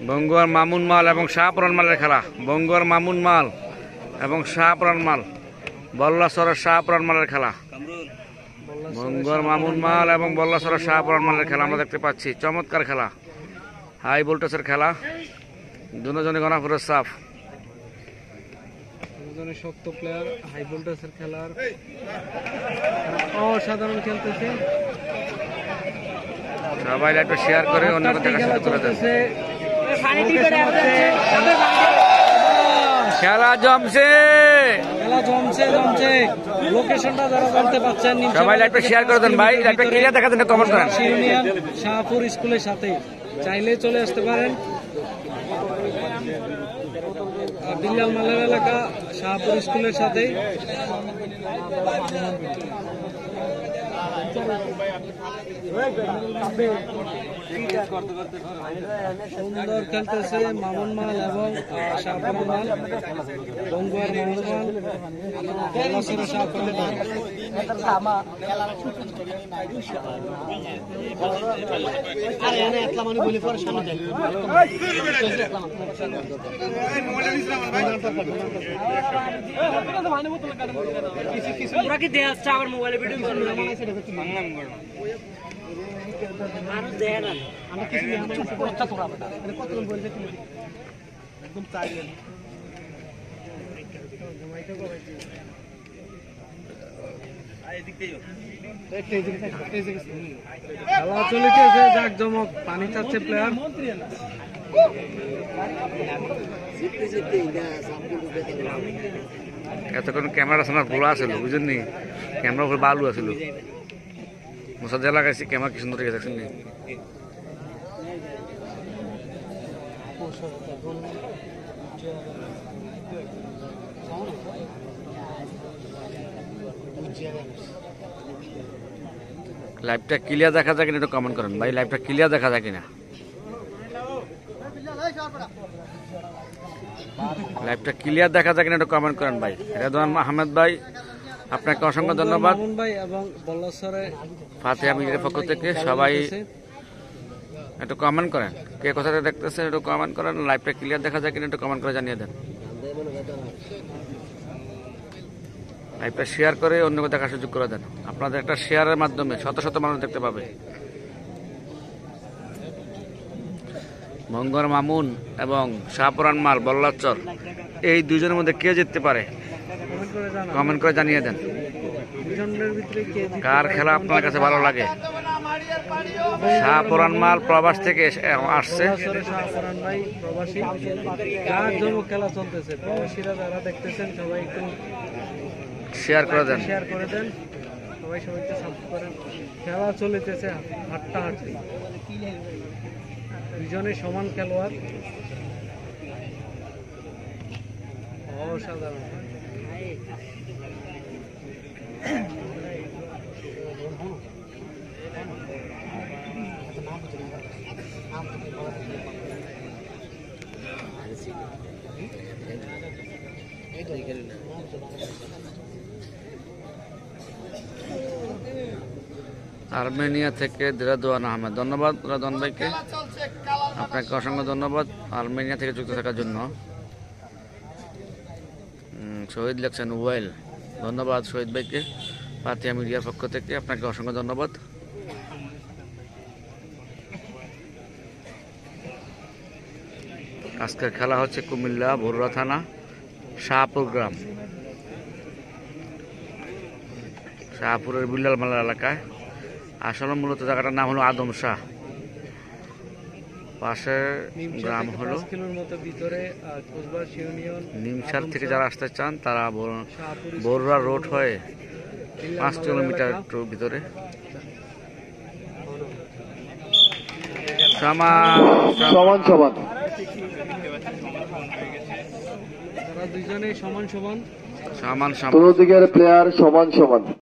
বঙ্গুয়ার মামুন মাল এবং শাহপুরান মালের খেলা। বঙ্গুয়ার মামুন মাল এবং শাহপুরান মাল, বল্লাসরের শাহপুরান মালের খেলা। বঙ্গুয়ার মামুন মাল এবং বল্লাসরের শাহপুরান মালের খেলা আমরা দেখতে পাচ্ছি। চমৎকার খেলা, হাই ভোল্টেজের খেলা। দুজনে গনাপুরের সাফ, দুজনে শক্ত প্লেয়ার, হাই ভোল্টেজের খেলার অসাধারণ খেলতেছে। সবাই একটু শেয়ার করে অন্য খেলা চলতেছে, খেলা জমছে, খেলা জমছে জমছে। লোকেশনটা যারা জানতে পারছেন সবাই একটু শেয়ার করে দেন ভাই, একটা ক্লিয়ার দেখা দেন, কমেন্ট করেন। ইউনিয়ন শাহপুর স্কুলের সাথে চাইলে চলে আসতে পারেন। বিল্লাল মালের এলাকা শাহপুর স্কুলের সাথে। সুন্দর খেলতেছে মামুন মাল এবং শাহপুর মাল। বঙ্গুয়ার মামুন মাল, বল্লাসরের শাহপুর মাল। ওরা কি দেয়া আসছে আবার মোবাইলে ভিডিও মানুষ দেয় না। আমরা কিছু কষ্ট করা কত বলতে একদম চাইলে খেলা চলেছে জাকজমক, পানি চাচ্ছে প্লেয়ার। এতক্ষণ ক্যামেরা সামনে ভোলা আছিল, বুঝলেন নি? ক্যামেরা উপরে বালু আছিল, মশা লাগাইছি, ক্যামেরা কি সুন্দর দেখছেন নি? লাইভটা ক্লিয়ার দেখা যায় কিনা একটু কমেন্ট করেন ভাই, লাইভটা ক্লিয়ার দেখা যায় কিনা, লাইভটা ক্লিয়ার দেখা যায় কিনা একটু কমেন্ট করেন ভাই। রেদওয়ান আহমেদ ভাই, আপনাকে অসংখ্য ধন্যবাদ। ফাতিহা মিডিয়ার পক্ষ থেকে সবাই একটু কমেন্ট করেন, কে কোথাতে দেখতেছেন একটু কমেন্ট করেন। লাইভটা ক্লিয়ার দেখা যায় কিনা একটু কমেন্ট করে জানিয়ে দেন। লাইভটা শেয়ার করে অন্যকে দেখার সুযোগ করে দেন। আপনাদের একটা শেয়ারের মাধ্যমে শত শত মানুষ দেখতে পাবে। বঙ্গুয়ার মামুন এবং শাহপুরান মাল, বল্লাচর, এই দুজনের মধ্যে কে জিততে পারে কমেন্ট করে জানিয়ে দেন। কার খেলা আপনার কাছে ভালো লাগে? শাহপুরান মাল প্রবাস থেকে আসছে। খেলা চলতেছে, প্রবাসীরা যারা দেখতেছেন সবাই একটু শেয়ার করে দেন, সবাই সবাইকে সাপোর্ট করেন। খেলা চলেছে হাট্টাহাট্টি, দুজনে সমান খেলোয়াড়, অসাধারণ। আর্মেনিয়া থেকে রেদওয়ান আহমেদ, ধন্যবাদ রেদওয়ান ভাইকে, আপনাকে অসংখ্য ধন্যবাদ আর্মেনিয়া থেকে যুক্ত থাকার জন্য। শহীদ লেখছেন ওয়েল, ধন্যবাদ শহীদ ভাইকে ফাতিহা মিডিয়ার পক্ষ থেকে, আপনাকে অসংখ্য ধন্যবাদ। আজকের খেলা হচ্ছে কুমিল্লা বরুড়া থানা শাহপুর গ্রাম, শাহপুরের বিল্লাল মালার এলাকায়। আসলে মূলত জায়গাটার নাম হলো আদম শাহ, পাশের গ্রাম হলো নিমসার থেকে যারা আসতে চান তারা বরুড়া রোড হয়ে 5 কিলোমিটার ভিতরে। সমান সমান দুজনে সমান সমান, সমান সমান, প্লেয়ার সমান সমান।